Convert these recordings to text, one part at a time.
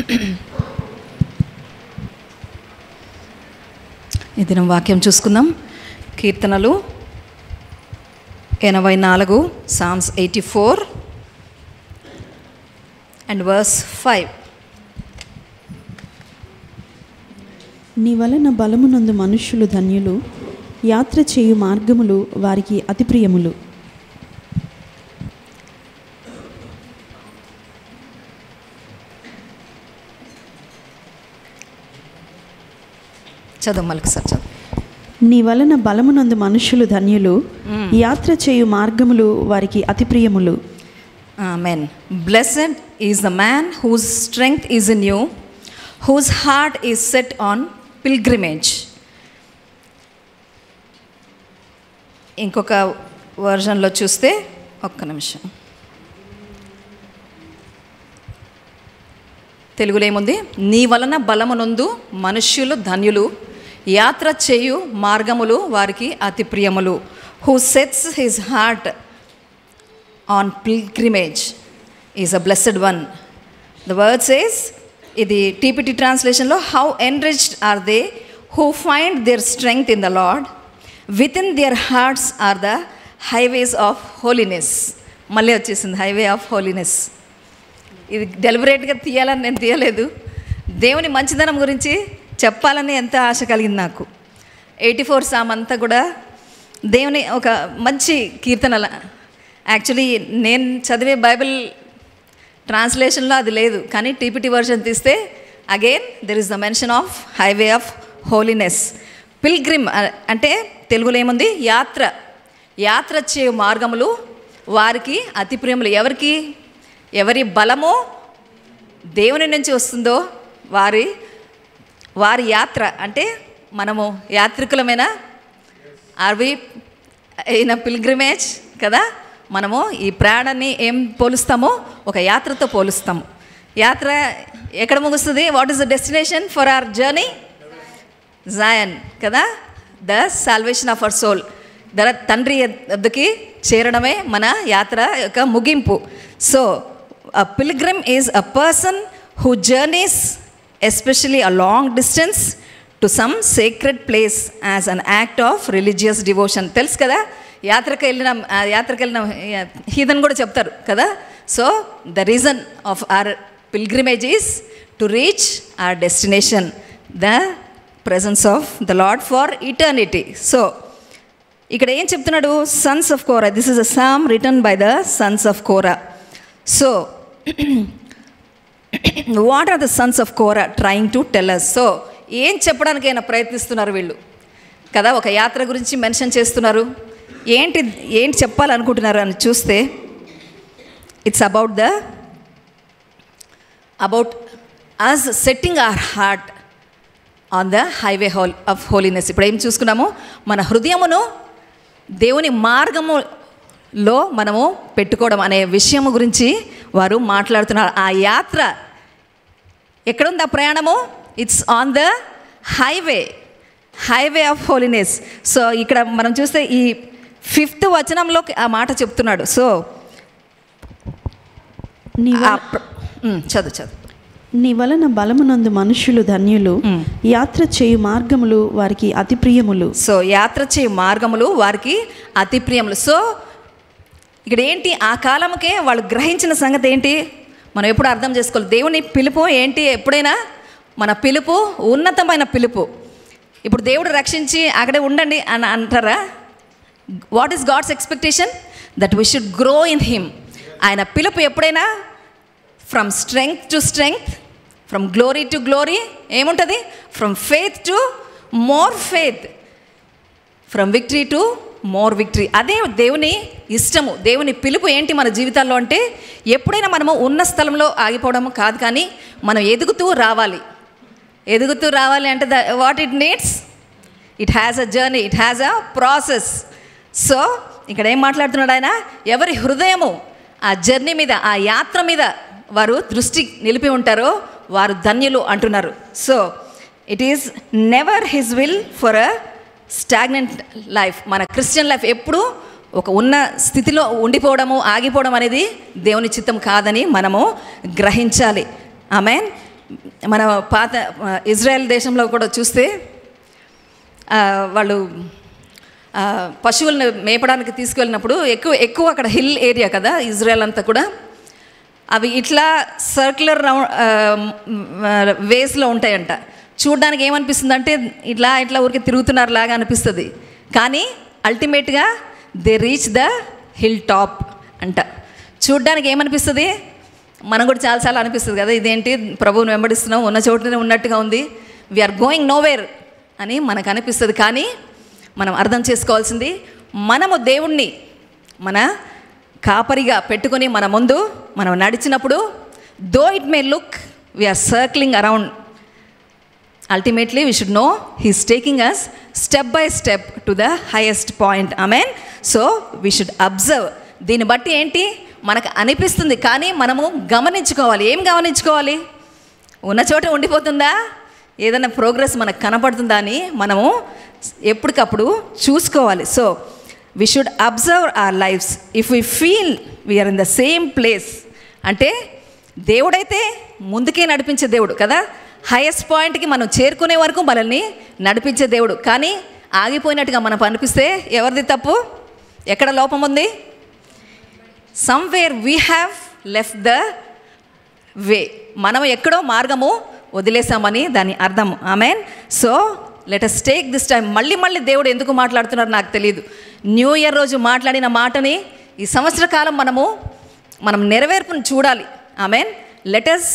ఈ దినం వాక్యం చూసుకుందాం. కీర్తనలు 84, Psalms 84 and verse 5. నీ వలన బలమునందు మనుష్యులు ధన్యులు, యాత్ర చేయు మార్గములు వారికి అతి ప్రియములు. చదువు మళ్ళీ సార్ చదువు. నీ వలన బలమునందు మనుష్యులు ధన్యులు, యాత్ర చేయు మార్గములు వారికి అతి ప్రియములు. Amen. Blessed is the man whose strength is in you, whose heart is set on pilgrimage. ఇంకొక వర్షన్లో చూస్తే ఒక్క నిమిషం, తెలుగులో ఏముంది? నీ వలన బలమునందు మనుష్యులు ధన్యులు, యాత్ర చేయు మార్గములు వారికి అతి ప్రియములు. Who sets his heart on pilgrimage is a blessed one. The word says, ఇది టీపీటీ ట్రాన్స్లేషన్లో, how enriched are they who find their strength in the Lord, within their hearts are the highways of holiness. మళ్ళీ వచ్చేసింది highway of holiness. ఇది డెలిబరేట్గా తీయాలని నేను తీయలేదు, దేవుని మంచిదనం గురించి చెప్పాలని ఎంత ఆశ కలిగింది నాకు. 84 సామ్ అంతా కూడా దేవుని ఒక మంచి కీర్తనల. యాక్చువల్లీ నేను చదివే బైబిల్ ట్రాన్స్లేషన్లో అది లేదు, కానీ టీపీటీ వర్షన్ తీస్తే again there is the mention of highway of holiness. Pilgrim అంటే తెలుగులో ఏముంది? యాత్ర. యాత్ర చేయు మార్గములు వారికి అతి ప్రియములు. ఎవరికి? ఎవరి బలము దేవుని నుంచి వస్తుందో వారి యాత్ర. అంటే మనము యాత్రికులమైన ఆర్వి అయిన పిల్గ్రిమేజ్ కదా. మనము ఈ ప్రయాణాన్ని ఏం పోలుస్తామో? ఒక యాత్రతో పోలుస్తాము. యాత్ర ఎక్కడ ముగుస్తుంది? What is the destination for our journey? Zion కదా, the salvation of our soul. తండ్రి వద్దకి చేరడమే మన యాత్ర యొక్క ముగింపు. So a pilgrim is a person who journeys, especially a long distance, to some sacred place as an act of religious devotion. తెలుసు కదా, యాత్రకు వెళ్ళిన హీదన్ కూడా చెప్తారు కదా. So the reason of our pilgrimage is to reach our destination, the presence of the Lord for eternity. So ఇక్కడ ఏం చెప్తున్నాడు? Sons of Korah. This is a psalm written by the sons of Korah. So what are the sons of Korah trying to tell us? So ఏం చెప్పడానికైనా ప్రయత్నిస్తున్నారు వీళ్ళు కదా. ఒక యాత్ర గురించి మెన్షన్ చేస్తున్నారు. ఏంటి చెప్పాలనుకుంటున్నారు అని చూస్తే, it's about us setting our heart on the highway of holiness. ఇప్పుడు ఏం చూసుకున్నాము? మన హృదయమును దేవుని మార్గములో మనము పెట్టుకోవడం అనే విషయము గురించి వారు మాట్లాడుతున్నారు. ఆ యాత్ర ఎక్కడుంది? ఆ ప్రయాణము it's on the highway of holiness. So ఇక్కడ మనం చూస్తే ఈ 5th వచనంలో ఆ మాట చెప్తున్నాడు. సో చదువు. నీ వలన బలమునందు మనుష్యులు ధన్యులు, యాత్ర చేయు మార్గములు వారికి అతి ప్రియములు. సో యాత్ర చేయు మార్గములు వారికి అతి ప్రియములు. సో ఇక్కడ ఏంటి? ఆ కాలంకే వాళ్ళు గ్రహించిన సంగతి ఏంటి మనం ఎప్పుడు అర్థం చేసుకోవాలి. దేవుని పిలుపు ఏంటి? ఎప్పుడైనా మన పిలుపు ఉన్నతమైన పిలుపు. ఇప్పుడు దేవుడు రక్షించి అక్కడే ఉండండి అని అంటారా? What is God's expectation? That we should grow in him. ఆయన పిలుపు ఎప్పుడైనా from strength to strength, from glory to glory. ఏముంటుంది? From faith to more faith, from victory to more victory. అదే దేవుని ఇష్టము. దేవుని పిలుపు ఏంటి మన జీవితాల్లో అంటే, ఎప్పుడైనా మనము ఉన్న స్థలంలో ఆగిపోవడం కాదు, కానీ మనం ఎదుగుతూ రావాలి అంటే what it needs? It has a journey, it has a process. So ఇక్కడ ఏం మాట్లాడుతున్నాడు ఆయన? ఎవరి హృదయము ఆ జర్నీ మీద, ఆ యాత్ర మీద వారు దృష్టి నిలిపి ఉంటారో వారు ధన్యులు అంటున్నారు. So it is never his will for a stagnant life. మన క్రిస్టియన్ లైఫ్ ఎప్పుడు ఒక ఉన్న స్థితిలో ఉండిపోవడము, ఆగిపోవడం అనేది దేవుని చిత్తం కాదని మనము గ్రహించాలి. ఆమేన్. మన పాత ఇజ్రాయెల్ దేశంలో కూడా చూస్తే వాళ్ళు పశువులను మేపడానికి తీసుకువెళ్ళినప్పుడు ఎక్కువ అక్కడ హిల్ ఏరియా కదా ఇజ్రాయెల్ అంతా కూడా. అవి ఇట్లా సర్క్యులర్ వేస్లో ఉంటాయంట. చూడడానికి ఏమనిపిస్తుంది అంటే ఇట్లా ఊరికి తిరుగుతున్నారు లాగా అనిపిస్తుంది. కానీ అల్టిమేట్గా they reach the hill top అంట. చూడడానికి ఏమనిపిస్తుంది, మనం కూడా చాలాసార్లు అనిపిస్తుంది కదా, ఇదేంటి ప్రభువుని వెంబడిస్తున్నాం, ఉన్న చోటనే ఉన్నట్టుగా ఉంది, వీఆర్ గోయింగ్ నోవేర్ అని మనకు అనిపిస్తుంది. కానీ మనం అర్థం చేసుకోవాల్సింది, మనము దేవుణ్ణి మన కాపరిగా పెట్టుకొని మన ముందు మనం నడిచినప్పుడు, though it may look we're circling around, ultimately we should know he's taking us step by step to the highest point. Amen. So we should observe. దీన్ని బట్టి ఏంటి మనకు అనిపిస్తుంది, కానీ మనము గమనించుకోవాలి. ఏం గమనించుకోవాలి? ఉన్న చోట ఉండిపోతుందా, ఏదైనా ప్రోగ్రెస్ మనకు కనపడుతుందా అని మనము ఎప్పటికప్పుడు చూసుకోవాలి. So we should observe our lives. If we feel we're in the same place, అంటే దేవుడైతే ముందుకే నడిపించే దేవుడు కదా, హైయెస్ట్ పాయింట్కి మనం చేరుకునే వరకు మనల్ని నడిపించే దేవుడు. కానీ ఆగిపోయినట్టుగా మనకు అనిపిస్తే ఎవరిది తప్పు? ఎక్కడ లోపం ఉంది? Somewhere we have left the way. మనం ఎక్కడో మార్గము వదిలేసామని దాని అర్థం. Amen. So let us take this time. మళ్ళీ దేవుడు ఎందుకు మాట్లాడుతున్నారు నాకు తెలియదు. న్యూ ఇయర్ రోజు మాట్లాడిన మాటని ఈ సంవత్సర కాలం మనం నెరవేర్పుని చూడాలి. Amen. Let us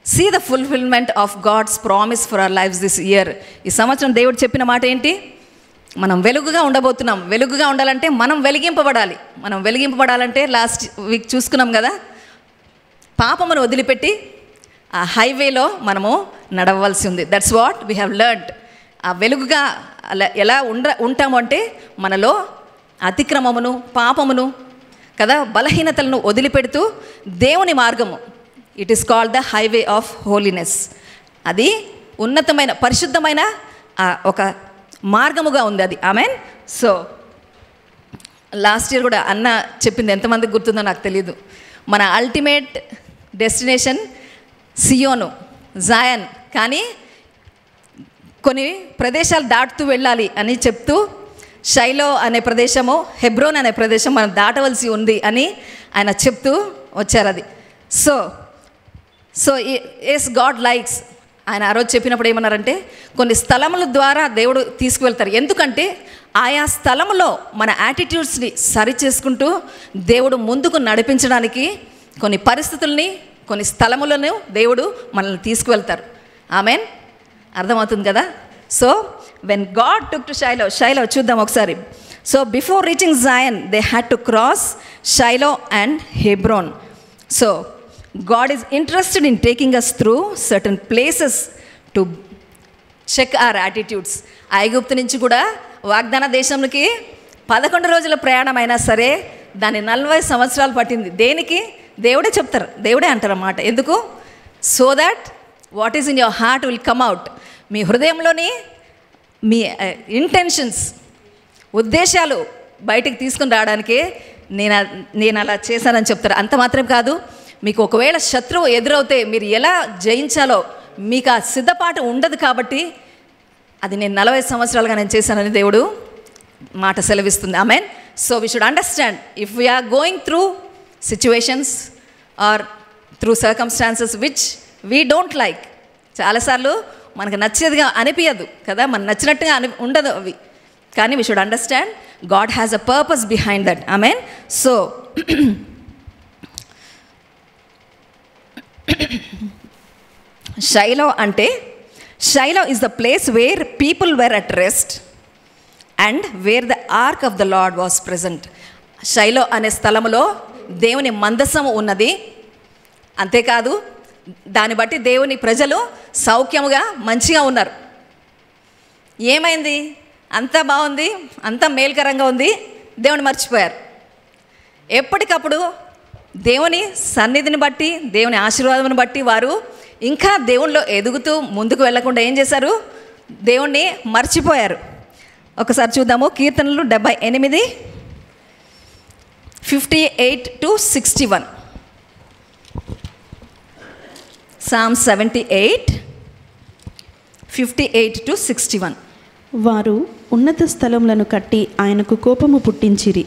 see the fulfillment of God's promise for our lives this year. ఈ సంవత్సరం దేవుడు చెప్పిన మాట ఏంటి? మనం వెలుగుగా ఉండబోతున్నాం. వెలుగుగా ఉండాలంటే మనం వెలిగింపబడాలి. మనం వెలిగింపబడాలంటే లాస్ట్ వీక్ చూసుకున్నాం కదా, పాపమును వదిలిపెట్టి ఆ హైవేలో మనము నడవలసి ఉంది. That's what we have learned. ఆ వెలుగుగా అలా ఎలా ఉంటాము అంటే మనలో అతిక్రమమును, పాపమును కదా, బలహీనతలను వదిలిపెడుతూ దేవుని మార్గము, it is called the highway of holiness. అది ఉన్నతమైన పరిశుద్ధమైన ఒక మార్గముగా ఉంది అది. ఆమెన్. సో లాస్ట్ ఇయర్ కూడా అన్న చెప్పింది, ఎంతమందికి గుర్తుందో నాకు తెలియదు, మన అల్టిమేట్ డెస్టినేషన్ సియోను, జాయన్. కానీ కొన్ని ప్రదేశాలు దాటుతూ వెళ్ళాలి అని చెప్తూ షైలో అనే ప్రదేశము, హెబ్రోన్ అనే ప్రదేశం మనం దాటవలసి ఉంది అని ఆయన చెప్తూ వచ్చారు. అది సో ఎస్ గాడ్ లైక్స్. ఆయన ఆ రోజు చెప్పినప్పుడు ఏమన్నారంటే, కొన్ని స్థలముల ద్వారా దేవుడు తీసుకువెళ్తారు. ఎందుకంటే ఆయా స్థలములో మన యాటిట్యూడ్స్ని సరి చేసుకుంటూ దేవుడు ముందుకు నడిపించడానికి కొన్ని పరిస్థితుల్ని, కొన్ని స్థలములను దేవుడు మనల్ని తీసుకువెళ్తారు. ఆమెన్. అర్థమవుతుంది కదా. So when God took to Shiloh చూద్దాం ఒకసారి. So before reaching Zion they had to cross Shiloh and Hebron. So God is interested in taking us through certain places to check our attitudes. ఐగుప్తు నుంచి కూడా వాగ్దాన దేశంలోకి 11 రోజుల ప్రయాణం అయినా సరే దాన్ని 40 సంవత్సరాలు పట్టింది. దేనికి? దేవుడే చెప్తారు, దేవుడే అంటారన్నమాట. ఎందుకు? So that what is in your heart will come out. మీ హృదయంలోని మీ ఇంటెన్షన్స్, ఉద్దేశాలు బయటికి తీసుకుని రావడానికే నేను అలా చేశానని చెప్తారు. అంత మాత్రం కాదు, మీకు ఒకవేళ శత్రువు ఎదురవుతే మీరు ఎలా జయించాలో మీకు ఆ సిద్ధపాటు ఉండదు. కాబట్టి అది నేను 40 సంవత్సరాలుగా నేను చేశానని దేవుడు మాట సెలవిస్తుంది. Amen. So we should understand if we're going through situations or through circumstances which we don't like. చాలాసార్లు మనకు నచ్చేదిగా అనిపించదు కదా, మనకు నచ్చినట్టుగా ఉండదు అవి. కానీ we should understand God has a purpose behind that. Amen. So Shiloh అంటే, Shiloh is the place where people were at rest and where the ark of the Lord was present. Shiloh అనే స్థలములో దేవుని మందసము ఉన్నది. అంతేకాదు, దాన్ని బట్టి దేవుని ప్రజలు సౌఖ్యముగా మంచిగా ఉన్నారు. ఏమైంది? అంతా బాగుంది, అంతా మేల్కరంగా ఉంది, దేవుని మర్చిపోయారు. ఎప్పటికప్పుడు దేవుని సన్నిధిని బట్టి, దేవుని ఆశీర్వాదం బట్టి వారు ఇంకా దేవునిలో ఎదుగుతూ ముందుకు వెళ్లకుండా ఏం చేశారు? దేవుణ్ణి మర్చిపోయారు. ఒకసారి చూద్దాము. కీర్తనలు 78 58 to 61. Psalm 78, 58 to 61. వారు ఉన్నత స్థలములను కట్టి ఆయనకు కోపము పుట్టించిరి,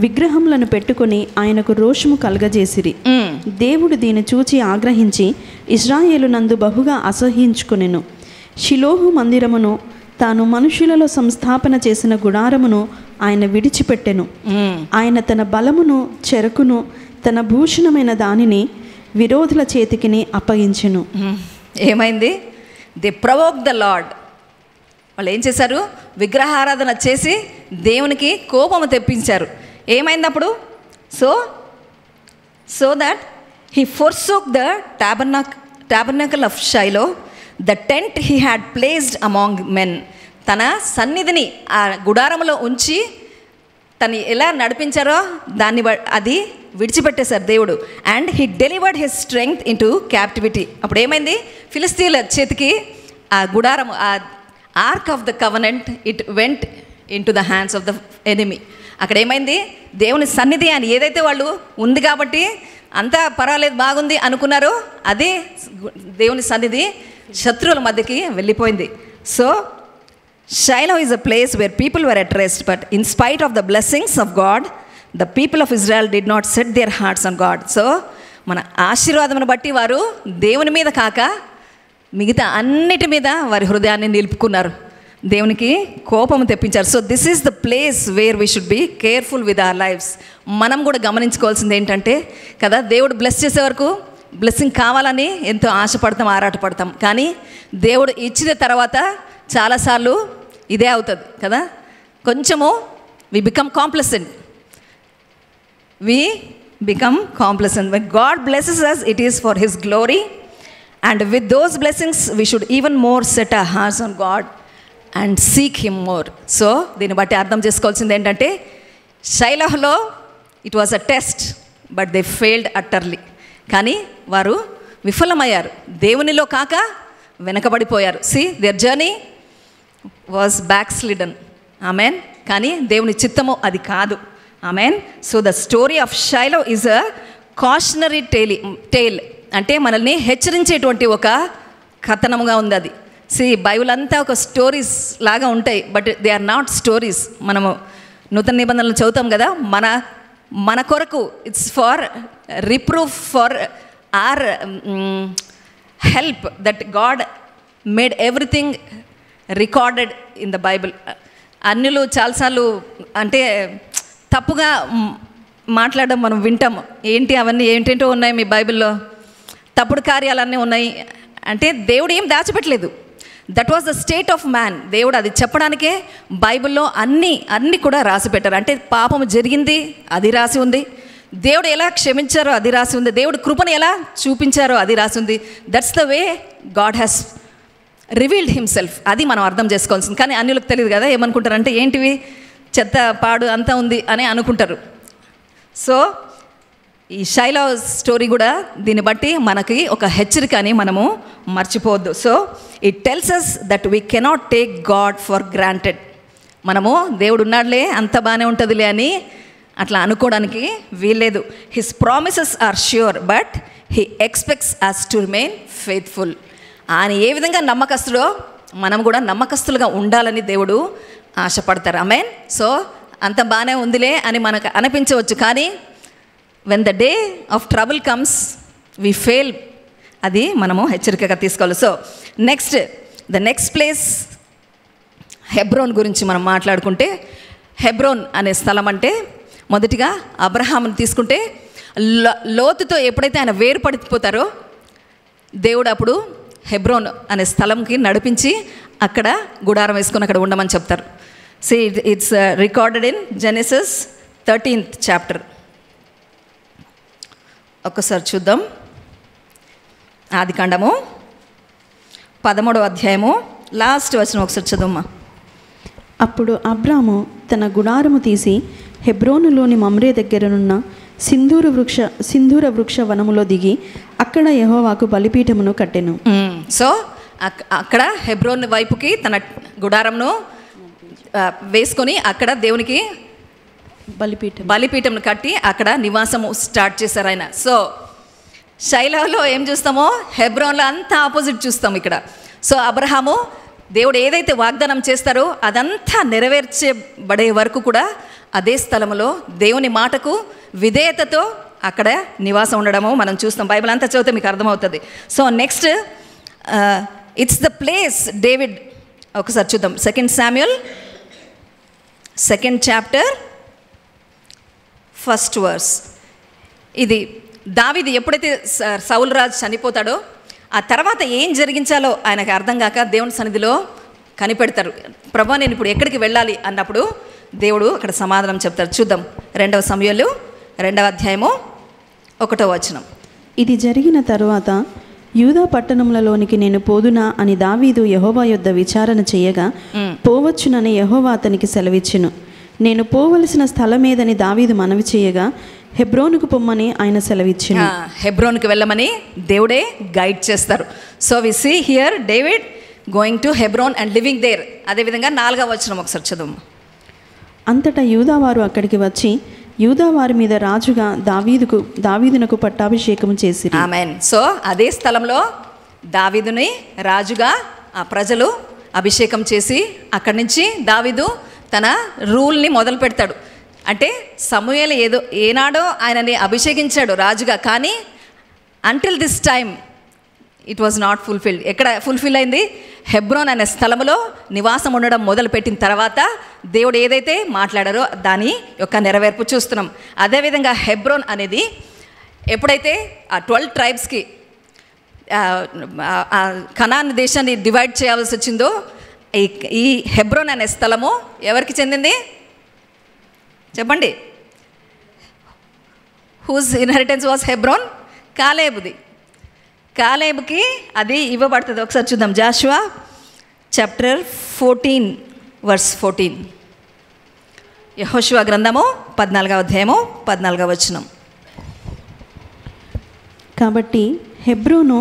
విగ్రహములను పెట్టుకొని ఆయనకు రోషము కలగజేసిరి. దేవుడు దీన్ని చూచి ఆగ్రహించి ఇశ్రాయేలునందు బహుగా అసహ్యించుకొనెను. షిలోహు మందిరమును, తాను మనుషులలో సంస్థాపన చేసిన గుడారమును ఆయన విడిచిపెట్టెను. ఆయన తన బలమును, చెరకును, తన భూషణమైన దానిని విరోధుల చేతికిని అప్పగించెను. ఏమైంది? They provoke the lord. వాళ్ళు ఏం చేశారు? విగ్రహారాధన చేసి దేవునికి కోపము తెప్పించారు. ఏమైంది అప్పుడు? So that he forsook the tabernacle of Shiloh, the tent he had placed among men. తన సన్నిధిని ఆ గుడారంలో ఉంచి తను ఎలా నడిపించారో దాన్ని అది విడిచిపెట్టేశారు దేవుడు. And he delivered his strength into captivity. అప్పుడు ఏమైంది? ఫిలిస్తీన్ల చేతికి ఆ గుడారం, ఆ arc of the covenant, it went in to the hands of the enemy. అక్కడ ఏమైంది? దేవుని సన్నిధి అని ఏదైతే వాళ్ళు ఉంది కాబట్టి అంతా పర్వాలేదు బాగుంది అనుకున్నారో అదే దేవుని సన్నిధి శత్రువుల మధ్యకి వెళ్ళిపోయింది. So Shiloh is a place where people were at rest, but in spite of the blessings of God, the people of Israel did not set their hearts on God. So మన ఆశీర్వాదమును బట్టి వారు దేవుని మీద కాక మిగతా అన్నిటి మీద వారి హృదయాన్ని నిలుపుకున్నారు, దేవునికి కోపము తెప్పించారు. So this is the place where we should be careful with our lifes. మనం కూడా గమనించుకోవాల్సింది ఏంటంటే కదా, దేవుడు బ్లెస్ చేసే వరకు బ్లెస్సింగ్ కావాలని ఎంతో ఆశపడతాం, ఆరాటపడతాం. కానీ దేవుడు ఇచ్చిన తర్వాత చాలాసార్లు ఇదే అవుతుంది కదా, కొంచెము we become complacent. When God blesses us, it is for His glory, and with those blessings we should even more set our hearts on God and seek Him more. So దీన్ని బట్టి అర్థం చేసుకోవాల్సింది ఏంటంటే, షైలోహ్లో it was a test, but they failed utterly. కానీ వారు విఫలమయ్యారు, దేవునిలో కాక వెనకబడిపోయారు. See, their journey was backslidden. Amen. కానీ దేవుని చిత్తము అది కాదు. Amen. So the story of Shiloh is a cautionary tale. అంటే మనల్ని హెచ్చరించేటువంటి ఒక కథనముగా ఉంది అది. బైబిల్ అంతా ఒక స్టోరీస్ లాగా ఉంటాయి, but they are not stories. మనము నూతన నిబంధనలు చదువుతాం కదా, మన కొరకు it's for reproof, for our help, that God made everything recorded in the Bible. అన్యులు చాలాసార్లు అంటే తప్పుగా మాట్లాడడం మనం వింటాము. ఏంటి అవన్నీ ఏంటేంటో ఉన్నాయి మీ బైబిల్లో, తప్పుడు కార్యాలన్నీ ఉన్నాయి అంటే దేవుడు ఏం దాచిపెట్టలేదు. That was the state of man. దేవుడు అది చెప్పడానికే బైబిల్లో అన్నీ కూడా రాసి పెట్టారు. అంటే పాపం జరిగింది అది రాసి ఉంది, దేవుడు ఎలా క్షమించారో అది రాసి ఉంది, దేవుడు కృపను ఎలా చూపించారో అది రాసి ఉంది. That's the way God has revealed himself. అది మనం అర్థం చేసుకోవాల్సింది. కానీ అన్యులకు తెలియదు కదా, ఏమనుకుంటారంటే ఏంటివి చెత్త పాడు అంతా ఉంది అని అనుకుంటారు. సో ఈ షైలో స్టోరీ కూడా దీన్ని బట్టి మనకి ఒక హెచ్చరిక అని మనము మర్చిపోవద్దు. So it tells us that we cannot take God for granted. మనము దేవుడు ఉన్నాడులే అంత బాగానే ఉంటుందిలే అని అట్లా అనుకోవడానికి వీల్లేదు. His promises are sure, but he expects us to remain faithful. ఆయన ఏ విధంగా నమ్మకస్తుడో మనం కూడా నమ్మకస్తులుగా ఉండాలని దేవుడు ఆశపడతారు. ఆమేన్. సో అంత బాగానే ఉందిలే అని మనకు అనిపించవచ్చు, కానీ when the day of trouble comes we fail. అది మనము హెచ్చరికగా తీసుకోవాలి. So the next place Hebron గురించి మనం మాట్లాడుకుంటే, హెబ్రోన్ అనే స్థలం అంటే మొదటిగా అబ్రహాముని తీసుకుంటే లోతుతో ఎప్పుడైతే ఆయన వేరుపడిపోతారో దేవుడు అప్పుడు హెబ్రోన్ అనే స్థలంకి నడిపించి అక్కడ గుడారం వేసుకొని అక్కడ ఉండమని చెప్తారు. It's recorded in Genesis 13th chapter. ఒక్కసారి చూద్దాం. ఆదికాండము 13వ అధ్యాయము లాస్ట్ వచనం ఒకసారి చదువుమా. అప్పుడు అబ్రాము తన గుడారము తీసి హెబ్రోనులోని మమ్రే దగ్గరనున్న సింధూర వృక్ష వనములో దిగి అక్కడ యెహోవాకు బలిపీఠమును కట్టెను. సో అక్కడ హెబ్రోన్ వైపుకి తన గుడారంను వేసుకొని అక్కడ దేవునికి బలిపీఠం కట్టి అక్కడ నివాసము స్టార్ట్ చేశారు ఆయన. సో షైలోలో ఏం చూస్తామో హెబ్రోన్లో అంతా ఆపోజిట్ చూస్తాం ఇక్కడ. సో అబ్రహాము దేవుడు ఏదైతే వాగ్దానం చేస్తారో అదంతా నెరవేర్చబడే వరకు కూడా అదే స్థలంలో దేవుని మాటకు విధేయతతో అక్కడ నివాసం ఉండడము మనం చూస్తాం. బైబిల్ అంతా చదివితే మీకు అర్థమవుతుంది. So next it's the place David, ఒకసారి చూద్దాం. 2 Samuel 2nd chapter 1st verse. ఇది దావీదు ఎప్పుడైతే సౌలు రాజు చనిపోతాడో ఆ తర్వాత ఏం జరిగించాలో ఆయనకు అర్థం కాక దేవుని సన్నిధిలో కనిపెడతారు. ప్రభా నేను ఇప్పుడు ఎక్కడికి వెళ్ళాలి అన్నప్పుడు దేవుడు అక్కడ సమాధానం చెప్తారు. చూద్దాం 2వ సమూయేలు 2వ అధ్యాయము 1వ వచనం. ఇది జరిగిన తరువాత యూదా పట్టణములలోనికి నేను పోదునా అని దావీదు యెహోవా యొద్ద విచారణ చేయగా పోవచ్చునని యెహోవా అతనికి సెలవిచ్చెను. నేను పోవలసిన స్థలమేదని దావీదు మనవి చేయగా హెబ్రోనుకు పొమ్మని ఆయన సెలవిచ్చెను. హెబ్రోన్కి వెళ్ళమని దేవుడే గైడ్ చేస్తారు. So we see here David going to Hebron and living there. అదేవిధంగా 4వ వచనం ఒకసారి చదువు. అంతటా యూదావారు అక్కడికి వచ్చి యూదావారి మీద రాజుగా దావీదునకు పట్టాభిషేకం చేసిరి. ఆమేన్. సో అదే స్థలంలో దావీదుని రాజుగా ఆ ప్రజలు అభిషేకం చేసి అక్కడి నుంచి దావీదు తన రూల్ని మొదలు పెడతాడు. అంటే సమూయేలు ఏనాడో ఆయనని అభిషేకించాడు రాజుగా, కానీ until this time it was not fulfilled. ఎక్కడ ఫుల్ఫిల్ అయింది? హెబ్రోన్ అనే స్థలంలో నివాసం ఉండడం మొదలుపెట్టిన తర్వాత దేవుడు ఏదైతే మాట్లాడారో దాని యొక్క నెరవేర్పు చూస్తున్నాం. అదేవిధంగా హెబ్రోన్ అనేది ఎప్పుడైతే ఆ 12 ట్రైబ్స్కి కనాన్ దేశాన్ని డివైడ్ చేయాల్సి వచ్చిందో ఈ హెబ్రోన్ అనే స్థలము ఎవరికి చెందింది చెప్పండి? Whose inheritance was Hebron? కాలేబుది. కాలేబుకి అది ఇవ్వబడుతుంది. ఒకసారి చూద్దాం. Joshua chapter 14 verse 14. యెహోషువ గ్రంథము 14వ అధ్యాయము 14వ వచనం. కాబట్టి హెబ్రోను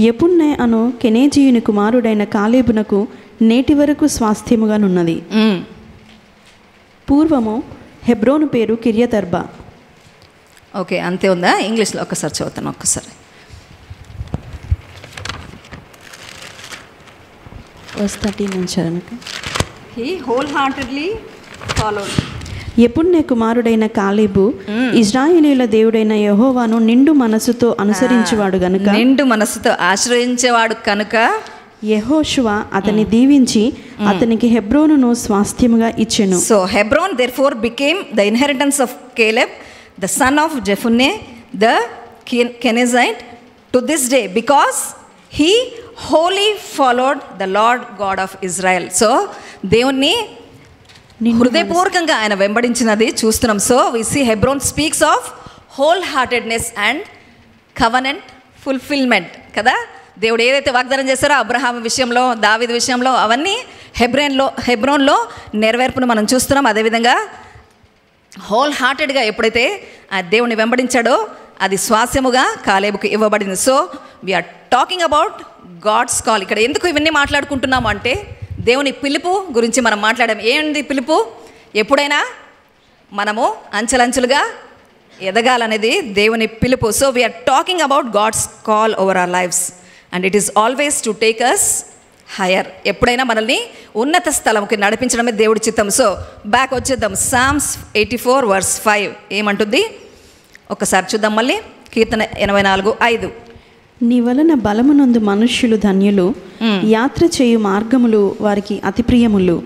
యెపున్నె అను కెనేజీయుని కుమారుడైన కాలేబునకు నేటి వరకు స్వాస్థ్యముగానున్నది. పూర్వము హెబ్రోను పేరు కిర్యతర్బా. ఓకే, అంతే ఉందా? ఇంగ్లీష్లో ఒక్కసారి చదువుతాను. ఒక్కసారి verse 13 నుంచి అనక. He wholeheartedly followed. యెపున్నె కుమారుడైన కాలేబు ఇశ్రాయేలీయుల దేవుడైన యెహోవాను నిండు మనసుతో అనుసరించేవాడు గనుక, నిండు మనసుతో ఆశ్రయించేవాడు కనుక యెహోషువ అతన్ని దీవించి అతనికి హెబ్రోనును స్వాస్థ్యముగా ఇచ్చెను. So Hebron therefore became the inheritance of Caleb the son of Jephunneh the Kenizzite to this day because he wholly followed the Lord God of Israel. So దేవుణ్ణి హృదయపూర్వకంగా ఆయన వెంబడించినది చూస్తున్నాం. So we see Hebron speaks of wholeheartedness and covenant fulfillment కదా. దేవుడు ఏదైతే వాగ్దానం చేస్తారో Abraham విషయంలో, దావీదు విషయంలో అవన్నీ హెబ్రోన్లో నెరవేర్పును మనం చూస్తున్నాం. అదేవిధంగా హోల్ హార్టెడ్గా ఎప్పుడైతే ఆ దేవుని వెంబడించాడో అది స్వాస్యముగా కాలేబుకు ఇవ్వబడింది. So we're talking about God's call. ఇక్కడ ఎందుకు ఇవన్నీ మాట్లాడుకుంటున్నాము అంటే దేవుని పిలుపు గురించి మనం మాట్లాడాం. ఏంది పిలుపు? ఎప్పుడైనా మనము అంచెలంచెలుగా ఎదగాలనేది దేవుని పిలుపు. So we're talking about God's call over our lives and it is always to take us higher. ఎప్పుడైనా మనల్ని ఉన్నత స్థలంకి నడిపించడమే దేవుడి చిత్తం. సో బ్యాక్ వచ్చేద్దాం. Psalms 84 verse 5 ఏమంటుంది ఒకసారి చూద్దాం. మళ్ళీ కీర్తన 84:5. నీ వలన బలమునందు మనుష్యులు ధన్యులు, యాత్ర చేయు మార్గములు వారికి అతి ప్రియములు.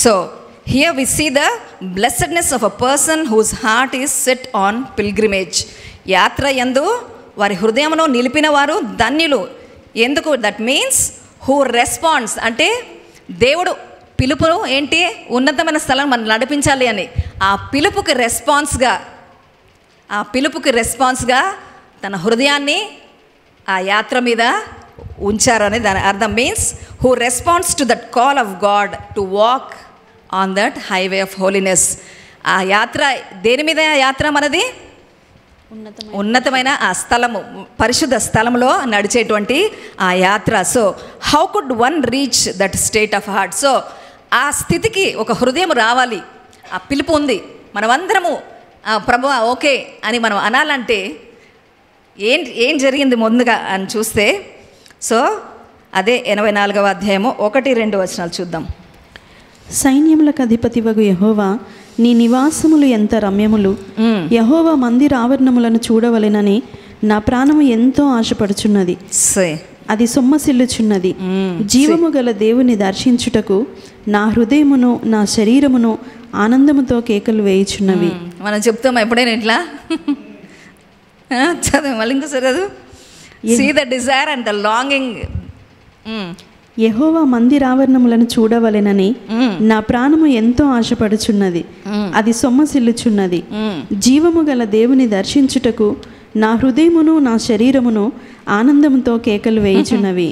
So here we see the blessedness of a person whose heart is set on pilgrimage. యాత్ర యందు వారి హృదయమును నిలిపిన వారు ధన్యులు. ఎందుకు? That means who responds. అంటే దేవుడు పిలుపును ఏంటి? ఉన్నతమైన స్థలం మనం నడిపించాలి అని ఆ పిలుపుకి రెస్పాన్స్గా తన హృదయాన్ని ఆ యాత్ర మీద ఉంచారని దాని అర్థం. Means who responds to that call of God to walk on that highway of holiness. ఆ యాత్ర దేని మీద? యాత్ర మనది ఉన్నతమైన ఆ స్థలము, పరిశుద్ధ స్థలంలో నడిచేటువంటి ఆ యాత్ర. So how could one reach that state of heart? So ఆ స్థితికి ఒక హృదయం రావాలి. ఆ పిలుపు ఉంది. మనమందరము ప్రభువా ఓకే అని మనం అనాలంటే ఏం జరిగింది ముందుగా అని చూస్తే, సో అదే 84వ అధ్యాయము 1-2 వచనాలు చూద్దాం. సైన్యములకు అధిపతివగు యెహోవా, నీ నివాసములు ఎంత రమ్యములు! యెహోవా మందిర ఆవరణములను చూడవలెనని నా ప్రాణము ఎంతో ఆశపడుచున్నది. అది సొమ్మసిల్లుచున్నది. జీవము గల దేవుని దర్శించుటకు నా హృదయమును నా శరీరమును ఆనందముతో కేకలు వేయుచున్నవి. మనం చెప్తాం ఎప్పుడైనా ఇట్లా చదువు మళ్ళీ ఇంకోసారి చదువు. See the desire and the longing. యెహోవా మందిరావరణములను చూడవలెనని నా ప్రాణము ఎంతో ఆశపడుచున్నది. అది సొమ్మసిల్లుచున్నది. జీవము గల దేవుని దర్శించుటకు నా హృదయమును నా శరీరమును ఆనందముతో కేకలు వేయుచున్నవి.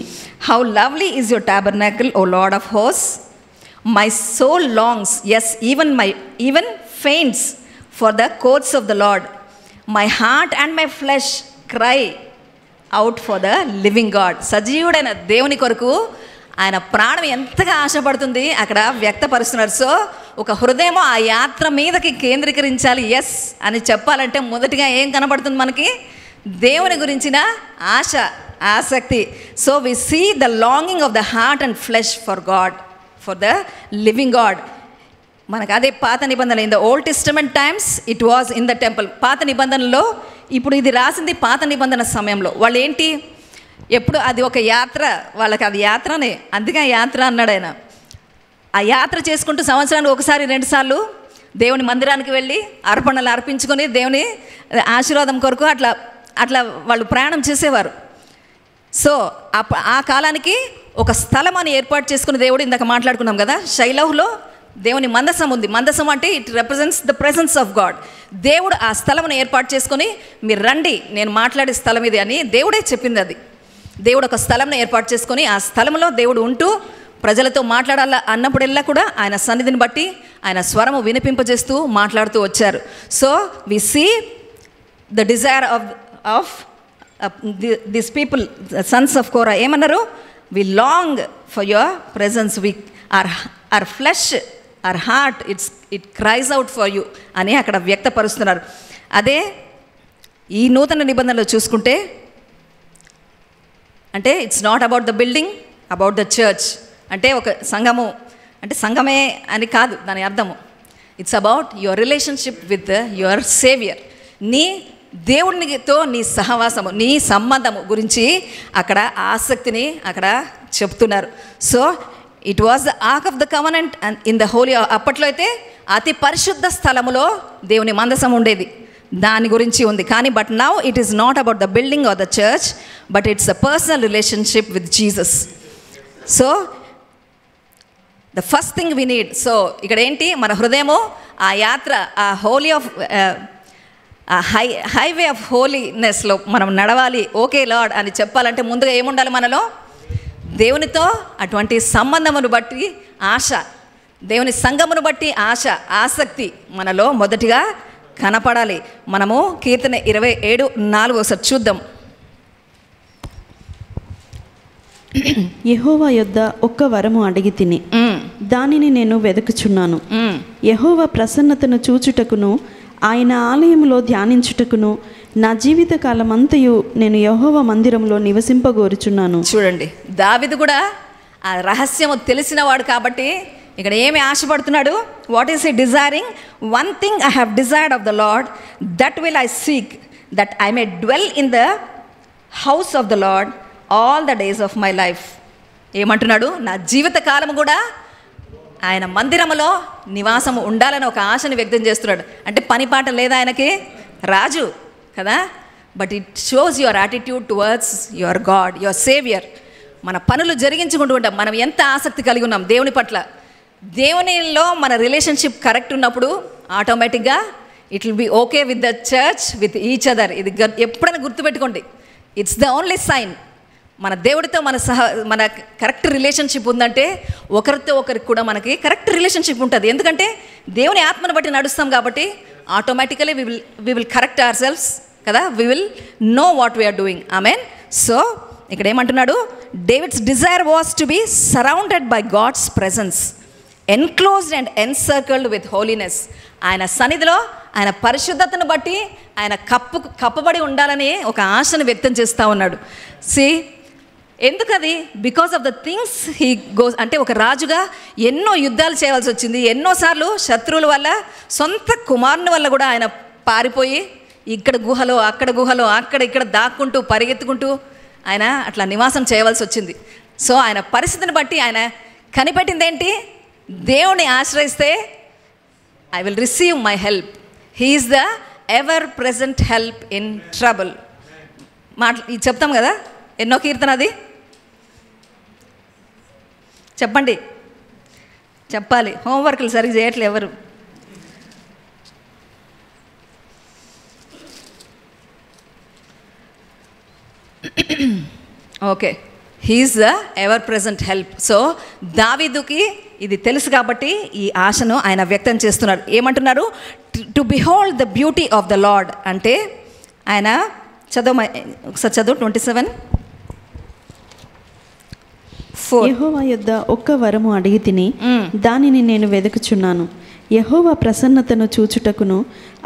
How lovely is your tabernacle, O Lord of hosts. My soul longs, yes, even faints for the courts of the Lord. My heart and my flesh cry out for the living God. సజీవుడైన దేవుని కొరకు ఆయన ప్రాణం ఎంతగా ఆశపడుతుంది అక్కడ వ్యక్తపరుస్తున్నారు. So ఒక హృదయం ఆ యాత్ర మీదకి కేంద్రీకరించాలి ఎస్ అని చెప్పాలంటే మొదటిగా ఏం కనబడుతుంది మనకి? దేవుని గురించిన ఆశ, ఆసక్తి. So we see the longing of the heart and flesh for God, for the living God. మనకు అదే పాత నిబంధన, in the Old Testament times it was in the temple. పాత నిబంధనలో, ఇప్పుడు ఇది రాసింది పాత నిబంధన సమయంలో. వాళ్ళు ఏంటి, ఎప్పుడు అది ఒక యాత్ర, వాళ్ళకి అది యాత్రనే, అందుకే యాత్ర అన్నాడు ఆయన. ఆ యాత్ర చేసుకుంటూ సంవత్సరానికి 1-2 సార్లు దేవుని మందిరానికి వెళ్ళి అర్పణలు అర్పించుకొని దేవుని ఆశీర్వాదం కొరకు అట్లా అట్లా వాళ్ళు ప్రయాణం చేసేవారు. సో ఆ కాలానికి ఒక స్థలం అని ఏర్పాటు చేసుకుని దేవుడు, ఇందాక మాట్లాడుకున్నాం కదా, షైలోహ్లో దేవుని మందసం ఉంది. మందసం అంటే it represents the presence of God. దేవుడు ఆ స్థలమును ఏర్పాటు చేసుకొని, మీరు రండి నేను మాట్లాడే స్థలం ఇది అని దేవుడే చెప్పింది. అది దేవుడు ఒక స్థలంను ఏర్పాటు చేసుకొని ఆ స్థలంలో దేవుడు ఉంటూ ప్రజలతో మాట్లాడాల అన్నప్పుడెల్లా కూడా ఆయన సన్నిధిని బట్టి ఆయన స్వరము వినిపింపజేస్తూ మాట్లాడుతూ వచ్చారు. So we see the desire of this people, sons of Korah. ఏమన్నారు? We long for your presence, we are flesh, our heart, it cries out for you అని అక్కడ వ్యక్తపరుస్తున్నారు. అదే ఈ నూతన నిబంధనలో చూసుకుంటే, అంటే it's not about the building, about the church. అంటే ఒక సంఘము అంటే సంఘమే అని కాదు దాని అర్థము. It's about your relationship with your saviour. నీ దేవునితో నీ సహవాసము, నీ సంబంధము గురించి అక్కడ ఆసక్తిని అక్కడ చెప్తున్నారు. So it was the ark of the covenant and in the holy. అప్పట్లో అయితే అతి పరిశుద్ధ స్థలములో దేవుని మందసం ఉండేది, దాని గురించి ఉంది. కానీ but now it is not about the building or the church, but it's a personal relationship with Jesus. So the first thing we need. So ఇక్కడ ఏంటి, మన హృదయము ఆ యాత్ర, ఆ హోలీ ఆఫ్ హైవే ఆఫ్ హోలీనెస్లో మనం నడవాలి. ఓకే లార్డ్ అని చెప్పాలంటే ముందుగా ఏముండాలి మనలో? దేవునితో అటువంటి సంబంధమును బట్టి ఆశ, దేవుని సంఘమును బట్టి ఆశ, ఆసక్తి మనలో మొదటిగా కనపడాలి. మనము కీర్తన 27:4 ఒకసారి చూద్దాం. యెహోవా యొద్ద ఒక్క వరము అడిగి తిని దానిని నేను వెదకుచున్నాను. యెహోవా ప్రసన్నతను చూచుటకును ఆయన ఆలయములో ధ్యానించుటకును నా జీవిత కాలమంతయు నేను యెహోవా మందిరంలో నివసింపగోరుచున్నాను. చూడండి, దావీదు కూడా ఆ రహస్యము తెలిసినవాడు కాబట్టి ఇక్కడ ఏమి ఆశపడుతున్నాడు? What is he desiring? One thing I have desired of the lord, that will I seek, that I may dwell in the house of the lord all the days of my life. ఏమంటున్నాడు? నా జీవిత కాలము కూడా ఆయన మందిరములో నివాసము ఉండాలని ఒక ఆశని వ్యక్తం చేస్తున్నాడు. అంటే పని పాట లేదా ఆయనకి? రాజు కదా, but it shows your attitude towards your God, your saviour. మన పనులు జరిగించుకుంటూ ఉంటాం. మనం ఎంత ఆసక్తి కలిగి ఉన్నాం దేవుని పట్ల. దేవునిలో మన రిలేషన్షిప్ కరెక్ట్ ఉన్నప్పుడు ఆటోమేటిక్గా it will be okay with the church, with each other. ఇది ఎప్పుడైనా గుర్తుపెట్టుకోండి, ఇట్స్ ద ఓన్లీ సైన్. మన దేవుడితో మన కరెక్ట్ రిలేషన్షిప్ ఉందంటే ఒకరితో ఒకరికి కూడా మనకి కరెక్ట్ రిలేషన్షిప్ ఉంటుంది. ఎందుకంటే దేవుని ఆత్మను బట్టి నడుస్తాం కాబట్టి automatically we will correct our selfs కదా, we will know what we're doing. Amen. So ఇక్కడ ఏమంటున్నాడు? David's desire was to be surrounded by God's presence. Enclosed and encircled with holiness. ఆయన సన్నిధిలో ఆయన పరిశుద్ధతను బట్టి ఆయన కప్పబడి ఉండాలని ఒక ఆశను వ్యక్తం చేస్తూ ఉన్నాడు. ఎందుకది? Because of the things he goes. అంటే ఒక రాజుగా ఎన్నో యుద్ధాలు చేయాల్సి వచ్చింది. ఎన్నోసార్లు శత్రువుల వల్ల, సొంత కుమారుని వల్ల కూడా ఆయన పారిపోయి ఇక్కడ గుహలో అక్కడ గుహలో అక్కడ ఇక్కడ దాక్కుంటూ పరిగెత్తుకుంటూ ఆయన అట్లా నివాసం చేయవలసి వచ్చింది. సో ఆయన పరిస్థితిని బట్టి ఆయన కనిపెట్టింది ఏంటి? దేవుని ఆశ్రయిస్తే I will receive my help. He is the ever present help in trouble. ఇది చెప్తాం కదా, ఎన్నో కీర్తన అది చెప్పండి, చెప్పాలి. హోంవర్క్లు సరిగ్గా చేయట్లేదు ఎవరు. Okay, he's the ever present help. So దావీదుకి ఇది తెలుసు కాబట్టి ఈ ఆశను ఆయన వ్యక్తం చేస్తున్నారు. ఏమంటున్నారు? To behold the beauty of the Lord. అంటే ఆయన ఒకసారి చదువు 27:4. యెహోవా యొద్ద ఒక్క వరము అడిగి తిని దానిని నేను వెదుకుచున్నాను. యెహోవా ప్రసన్నతను చూచుటకును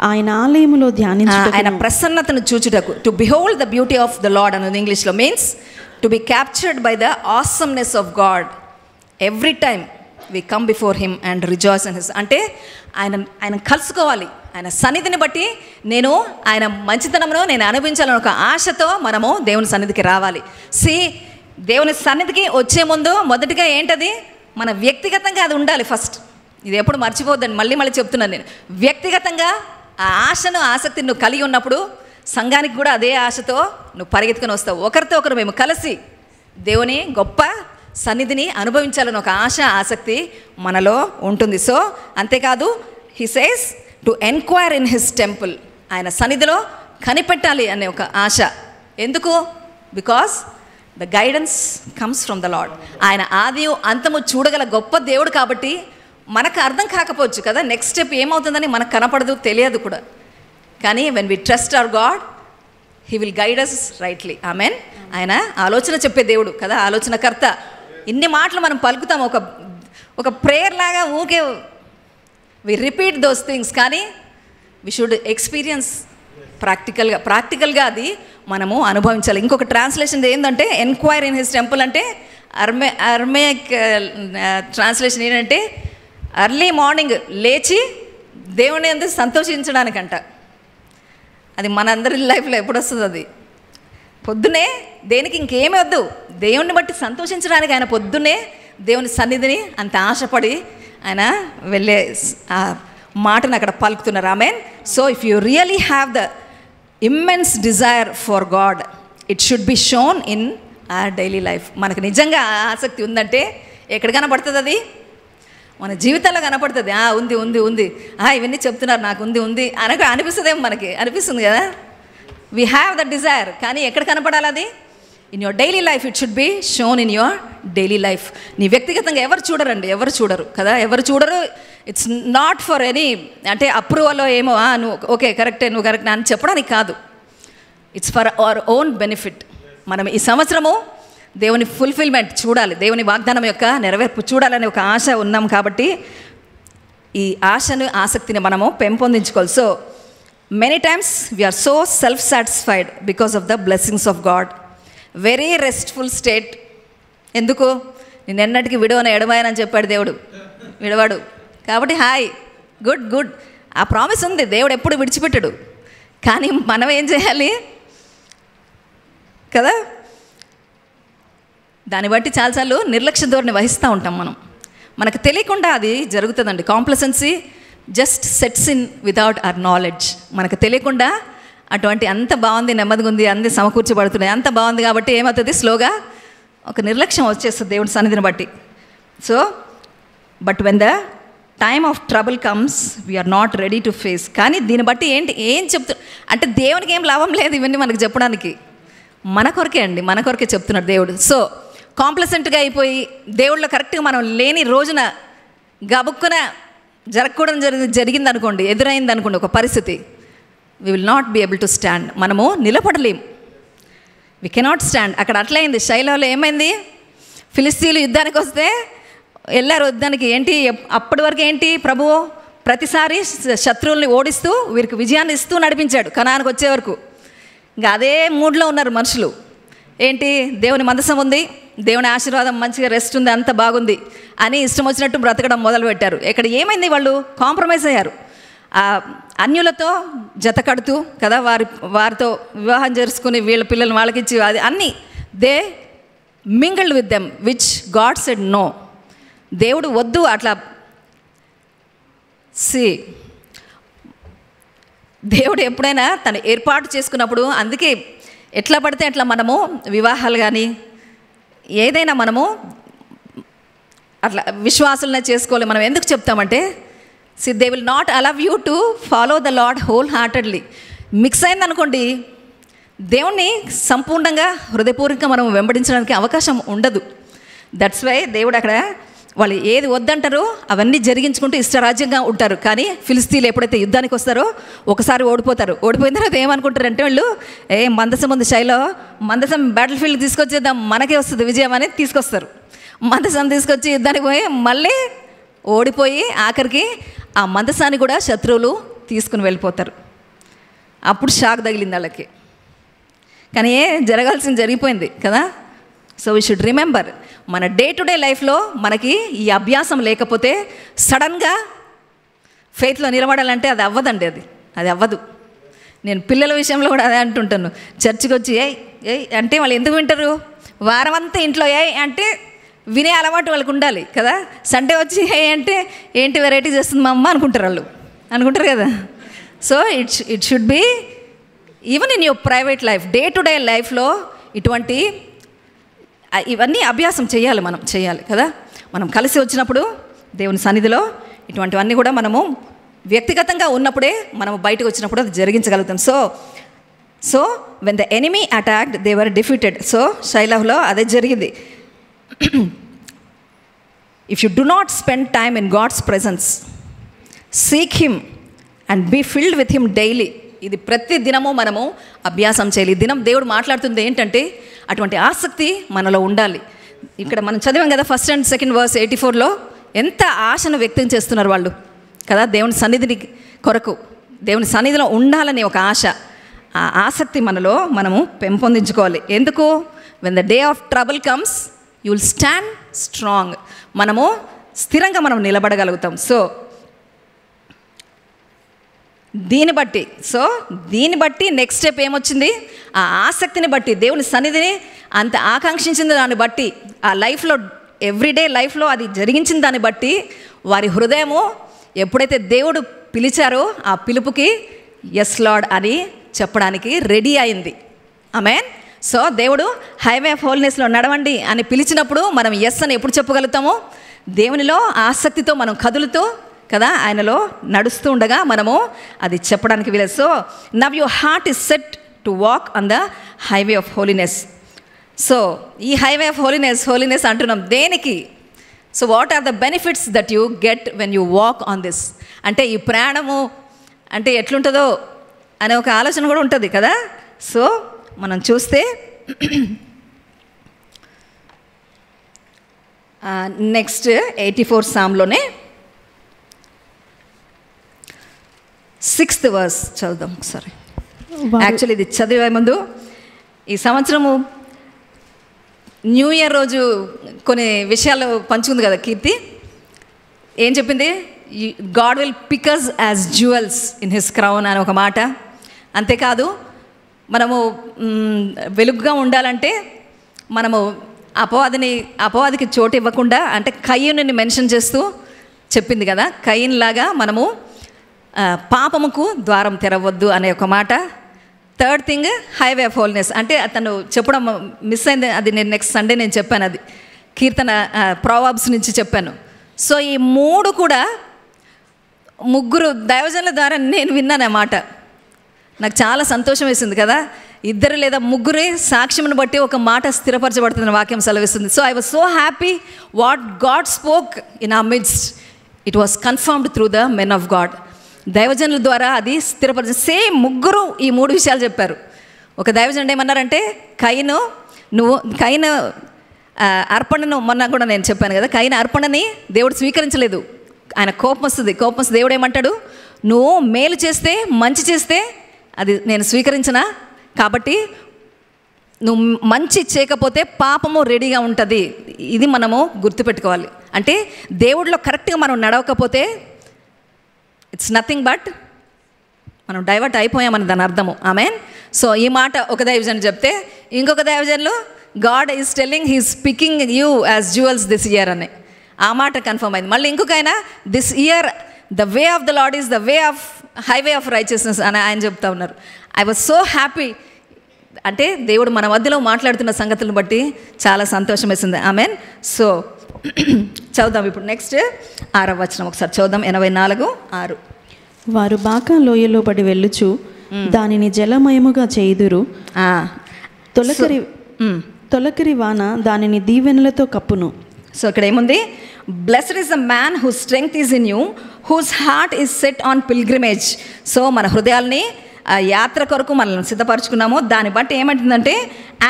ఆయన ఆలయములో ధ్యానించుటకును. ఆయన ప్రసన్నతను చూచుటకు, to behold the beauty of the Lord అన్నది ఇంగ్లీష్లో means to be captured by the awesomeness of God every time we come before him and rejoice in his. అంటే ఆయన కలుసుకోవాలి. ఆయన సన్నిధిని బట్టి నేను ఆయన మంచితనమును నేను అనుభవించాలని ఒక ఆశతో మనము దేవుని సన్నిధికి రావాలి. దేవుని సన్నిధికి వచ్చే ముందు మొదటిగా ఏంటది? మన వ్యక్తిగతంగా అది ఉండాలి ఫస్ట్. ఇది ఎప్పుడు మర్చిపోద్దండి, మళ్ళీ చెప్తున్నాను నేను. వ్యక్తిగతంగా ఆ ఆశను ఆసక్తిని నువ్వు కలిగి ఉన్నప్పుడు సంఘానికి కూడా అదే ఆశతో నువ్వు పరిగెత్తుకొని వస్తావు. ఒకరితో ఒకరు మేము కలిసి దేవుని గొప్ప సన్నిధిని అనుభవించాలని ఒక ఆశ ఆసక్తి మనలో ఉంటుంది. సో అంతేకాదు, he says to enquire in his temple. ఆయన సన్నిధిలో కనిపెట్టాలి అనే ఒక ఆశ. ఎందుకు? Because the guidance comes from the lord. ఆయన ఆది అంతము చూడగల గొప్ప దేవుడు కాబట్టి మనకు అర్థం కాకపోవచ్చు కదా, నెక్స్ట్ స్టెప్ ఏమవుతుందని మనకు కనపడదు, తెలియదు కూడా. కానీ when we trust our God, he will guide us rightly. Amen. ఆయన ఆలోచన చెప్పే దేవుడు కదా, ఆలోచనకర్త. ఇన్ని మాటలు మనం పలుకుతాం ఒక ప్రేయర్ లాగా, ఊకే వి రిపీట్ దోస్ థింగ్స్. కానీ వి షుడ్ ఎక్స్పీరియన్స్ ప్రాక్టికల్గా అది మనము అనుభవించాలి. ఇంకొక ట్రాన్స్లేషన్ ఏంటంటే ఎన్క్వైర్ ఇన్ హిస్ టెంపుల్ అంటే అర్మేయిక్ ట్రాన్స్లేషన్ ఏంటంటే ఎర్లీ మార్నింగ్ లేచి దేవుని అందు సంతోషించడానికంట. అది మనందరి లైఫ్లో ఎప్పుడు వస్తుంది? అది పొద్దునే దేనికి ఇంకేమీ వద్దు, దేవుణ్ణి బట్టి సంతోషించడానికి ఆయన పొద్దున్నే దేవుని సన్నిధిని అంత ఆశపడి ఆయన వెళ్ళే ఆ మాటను అక్కడ పలుకుతున్నారు. Amen. So if you really have the immense desire for God, it should be shown in our daily life. మనకు నిజంగా ఆసక్తి ఉందంటే ఎక్కడ కనపడుతుంది? అది మన జీవితంలో కనపడుతుంది. ఉంది ఉంది ఉంది, ఇవన్నీ చెప్తున్నారు, నాకు ఉంది అనగా అనిపిస్తుందేమో, మనకి అనిపిస్తుంది కదా, వీ హ్యావ్ ద డిజైర్. కానీ ఎక్కడ కనపడాలి అది? In your daily life. It should be shown in your daily life. నీ వ్యక్తిగతంగా ఎవరు చూడరు కదా, ఎవరు చూడరు. ఇట్స్ నాట్ ఫర్ ఎనీ అంటే అప్రూవల్ ఏమో, నువ్వు ఓకే కరెక్టే, నువ్వు కరెక్ట్ అని చెప్పడానికి కాదు. It's for our own benefit. మనం ఈ సంవత్సరము దేవుని ఫుల్ఫిల్మెంట్ చూడాలి, దేవుని వాగ్దానం యొక్క నెరవేర్పు చూడాలనే ఒక ఆశ ఉన్నాం కాబట్టి ఈ ఆశను ఆసక్తిని మనము పెంపొందించుకోవాలి. So many times we're so self satisfied because of the blessings of God. Very restful state. ఎందుకు? నేను ఎన్నటికీ విడవను ఎడమాయనని చెప్పాడు దేవుడు, విడవాడు కాబట్టి హాయ్, గుడ్. ఆ ప్రామిస్ ఉంది, దేవుడు ఎప్పుడు విడిచిపెట్టాడు. కానీ మనం ఏం చేయాలి కదా, దాన్ని బట్టి చాలాసార్లు నిర్లక్ష్య ధోరణి వహిస్తూ ఉంటాం మనం. మనకు తెలియకుండా అది జరుగుతుందండి. Complacency just sets in without our knowledge. మనకు తెలియకుండా అటువంటి అంత బాగుంది, నెమ్మదిగా ఉంది, అన్నీ సమకూర్చబడుతున్నాయి, అంత బాగుంది కాబట్టి ఏమవుతుంది, స్లోగా ఒక నిర్లక్ష్యం వచ్చేస్తుంది దేవుడి సన్నిధిని బట్టి. So but when the time of trouble comes we're not ready to face. కానీ దీన్ని బట్టి ఏం అంటే దేవునికి ఏం లాభం లేదు ఇవన్నీ మనకు చెప్పడానికి, మన కొరకే అండి, మన కొరకే చెప్తున్నాడు దేవుడు. సో కాంప్లసెంట్గా అయిపోయి దేవుళ్ళో కరెక్ట్గా మనం లేని రోజున గబుక్కున జరగకూడదు జరిగింది అనుకోండి, ఎదురైంది అనుకోండి ఒక పరిస్థితి, we will not be able to stand. మనము నిలబడలేం, వీ కెనాట్ స్టాండ్. అక్కడ అట్లయింది, షైలోలో ఏమైంది, ఫిలిస్తీన్లు యుద్ధానికి వస్తే వెళ్ళారు యుద్ధానికి. ఏంటి అప్పటి వరకు ఏంటి, ప్రభువు ప్రతిసారి శత్రువుల్ని ఓడిస్తూ వీరికి విజయాన్ని ఇస్తూ నడిపించాడు కనానికి వచ్చే వరకు. ఇంకా అదే మూడ్లో ఉన్నారు మనుషులు. ఏంటి, దేవుని మందసం ఉంది, దేవుని ఆశీర్వాదం, మంచిగా రెస్ట్ ఉంది, అంత బాగుంది అని ఇష్టం వచ్చినట్టు బ్రతకడం మొదలుపెట్టారు. ఇక్కడ ఏమైంది, వాళ్ళు కాంప్రమైజ్ అయ్యారు. అన్యులతో జత కడుతూ కదా, వారితో వివాహం చేసుకుని వీళ్ళ పిల్లల్ని వాళ్ళకిచ్చి అది అన్నీ they mingled with them which God said no. దేవుడు వద్దు అట్లా. దేవుడు ఎప్పుడైనా తను ఏర్పాటు చేసుకున్నప్పుడు, అందుకే ఎట్లా పడితే అట్లా మనము వివాహాలు కానీ ఏదైనా మనము అట్లా విశ్వాసులనే చేసుకోవాలి. మనం ఎందుకు చెప్తామంటే, they will not allow you to follow the Lord wholeheartedly. Mix అయిందనుకోండి, దేవుణ్ణి సంపూర్ణంగా హృదయపూర్వకంగా మనం వెంబడించడానికి అవకాశం ఉండదు. దట్స్ వై దేవుడు అక్కడ వాళ్ళు ఏది వద్దంటారో అవన్నీ జరిగించుకుంటూ ఇష్టరాజ్యంగా ఉంటారు. కానీ ఫిలిస్తీన్లు ఎప్పుడైతే యుద్ధానికి వస్తారో ఒకసారి ఓడిపోతారు. ఓడిపోయిన తర్వాత ఏమనుకుంటారంటే వాళ్ళు, మందసం ఉంది శైలో, మందసం బ్యాటిల్ ఫీల్డ్ తీసుకొచ్చేద్దాం, మనకే వస్తుంది విజయం అని తీసుకొస్తారు. మందసం తీసుకొచ్చి యుద్ధానికి పోయి మళ్ళీ ఓడిపోయి ఆఖరికి ఆ మందసాన్ని కూడా శత్రువులు తీసుకుని వెళ్ళిపోతారు. అప్పుడు షాక్ తగిలింది వాళ్ళకి. కానీ జరగాల్సింది జరిగిపోయింది కదా. సో వీ షుడ్ రిమెంబర్, మన డే టు డే లైఫ్లో మనకి ఈ అభ్యాసం లేకపోతే సడన్గా ఫెయిత్లో నిలబడాలంటే అది అవ్వదండి. అది అవ్వదు. నేను పిల్లల విషయంలో కూడా అదే అంటుంటాను. చర్చికి వచ్చి ఏ అంటే వాళ్ళు ఎందుకు వింటారు, వారం అంతా ఇంట్లో అంటే వినే అలవాటు వాళ్ళకు ఉండాలి కదా. సండే వచ్చి అంటే ఏంటి వెరైటీ చేస్తుంది మా అమ్మ అనుకుంటారు వాళ్ళు, అనుకుంటారు కదా. So it should be even in your private life, day to day లైఫ్లో ఇవన్నీ అభ్యాసం చేయాలి, మనం చేయాలి కదా. మనం కలిసి వచ్చినప్పుడు దేవుని సన్నిధిలో ఇటువంటివన్నీ కూడా మనము వ్యక్తిగతంగా ఉన్నప్పుడే మనము బయటకు వచ్చినప్పుడు అది జరిగించగలుగుతాం. So when the enemy attacked they were defeated. So షైలాహ్లో అదే జరిగింది. If you do not spend time in God's presence, seek him and be filled with him daily. ఇది ప్రతి దినము మనము అభ్యాసం చేయాలి. దినం దేవుడు మాట్లాడుతుంది ఏంటంటే అటువంటి ఆసక్తి మనలో ఉండాలి. ఇక్కడ మనం చదివాం కదా, 1 and 2 verse 84లో ఎంత ఆశను వ్యక్తం చేస్తున్నారు వాళ్ళు కదా. దేవుని సన్నిధిని కొరకు, దేవుని సన్నిధిలో ఉండాలని ఒక ఆశ, ఆ ఆసక్తి మనము పెంపొందించుకోవాలి. ఎందుకు, when the day of trouble comes you will stand strong. మనము స్థిరంగా మనం నిలబడగలుగుతాం. దీన్ని బట్టి నెక్స్ట్ స్టెప్ ఏమొచ్చింది, ఆ ఆసక్తిని బట్టి, దేవుని సన్నిధిని అంత ఆకాంక్షించిన దాన్ని బట్టి, ఆ లైఫ్లో ఎవ్రీడే లైఫ్లో అది జరిగించిన దాన్ని బట్టి వారి హృదయము ఎప్పుడైతే దేవుడు పిలిచారో ఆ పిలుపుకి ఎస్ లార్డ్ అని చెప్పడానికి రెడీ అయింది. ఆమేన్. సో దేవుడు హైవే ఆఫ్ హోలీనెస్లో నడవండి అని పిలిచినప్పుడు మనం ఎస్ అని ఎప్పుడు చెప్పగలుగుతాము, దేవునిలో ఆసక్తితో మనం కదులుతూ కదా, ఆయనలో నడుస్తూ ఉండగా మనము అది చెప్పడానికి వీలేదు. So now your heart is set to walk on the highway of holiness. So ఈ హైవే ఆఫ్ హోలీనెస్ అంటున్నాం దేనికి? So what are the benefits that you get when you walk on this. అంటే ఈ ప్రయాణము అంటే ఎట్లుంటుందో అనే ఒక ఆలోచన కూడా ఉంటుంది కదా. సో మనం చూస్తే నెక్స్ట్ 84 సామ్లోనే 6th verse చదువుదాం ఒకసారి. యాక్చువల్లీ ఇది చదివే ముందు ఈ సంవత్సరము న్యూ ఇయర్ రోజు కొన్ని విషయాలు పంచుకుంది కదా కీర్తి. ఏం చెప్పింది, God will pick us as jewels in his crown అని ఒక మాట. అంతేకాదు మనము వెలుగుగా ఉండాలంటే మనము అపవాదికి చోటు ఇవ్వకుండా, అంటే కయ్యూని మెన్షన్ చేస్తూ చెప్పింది కదా, కయ్యూన్ లాగా మనము పాపముకు ద్వారం తెరవద్దు అనే ఒక మాట. 3rd thing highway of holiness. అంటే అతను చెప్పడం మిస్ అయింది, అది నేను నెక్స్ట్ సండే నేను చెప్పాను, అది కీర్తన ప్రావర్బ్స్ నుంచి చెప్పాను. సో ఈ 3 కూడా 3 దైవజనుల ద్వారా నేను విన్నాను ఆ మాట. నాకు చాలా సంతోషం వేసింది కదా. 2 లేదా 3 సాక్ష్యమును బట్టి ఒక మాట స్థిరపరచబడుతుందని వాక్యం సెలవిస్తుంది. So I was so happy what God spoke in our midst, it was confirmed through the men of God. దైవజనుల ద్వారా అది స్థిరపరిచి సేమ్ 3 ఈ 3 విషయాలు చెప్పారు. ఒక దైవజనుడు ఏమన్నారంటే, కయీను అర్పణను మొన్న కూడా నేను చెప్పాను కదా, కైన అర్పణని దేవుడు స్వీకరించలేదు. ఆయన కోపం వస్తుంది. దేవుడు ఏమంటాడు, నువ్వు మేలు చేస్తే మంచి చేస్తే అది నేను స్వీకరించనా, కాబట్టి నువ్వు మంచి చేయకపోతే పాపము రెడీగా ఉంటుంది. ఇది మనము గుర్తుపెట్టుకోవాలి. అంటే దేవుడిలో కరెక్ట్గా మనం నడవకపోతే ఇట్స్ నథింగ్ బట్ మనం డైవర్ట్ అయిపోయామని దాని అర్థము. ఆమెన్. సో ఈ మాట ఒక దైవజనుడు చెప్తే, ఇంకొక దైవజనులు God is telling he's picking you as jewels this year అని, ఆ మాట కన్ఫర్మ్ అయింది. మళ్ళీ ఇంకొక ఆయన this year the way of the lord is the way of highway of righteousness అని ఆయన చెప్తా ఉన్నారు. I was so happy. అంటే దేవుడు మన మధ్యలో మాట్లాడుతున్న సంగతులను బట్టి చాలా సంతోషం వేసింది. ఆమెన్. సో చదువుదాం ఇప్పుడు నెక్స్ట్ 6వ వచనం ఒకసారి చదువుదాం. 84:6. వారు బాకా లోయలో పడి వెళ్ళుచు దానిని జలమయముగా చేయుదురు. తొలకరి వాన దానిని దీవెనలతో కప్పును. సో ఇక్కడ ఏముంది, blessed is the man whose strength is in you, whose heart is set on pilgrimage. So మన హృదయాల్ని యాత్ర కొరకు మనల్ని సిద్ధపరచుకున్నాము. దాన్ని బట్టి ఏమంటుందంటే,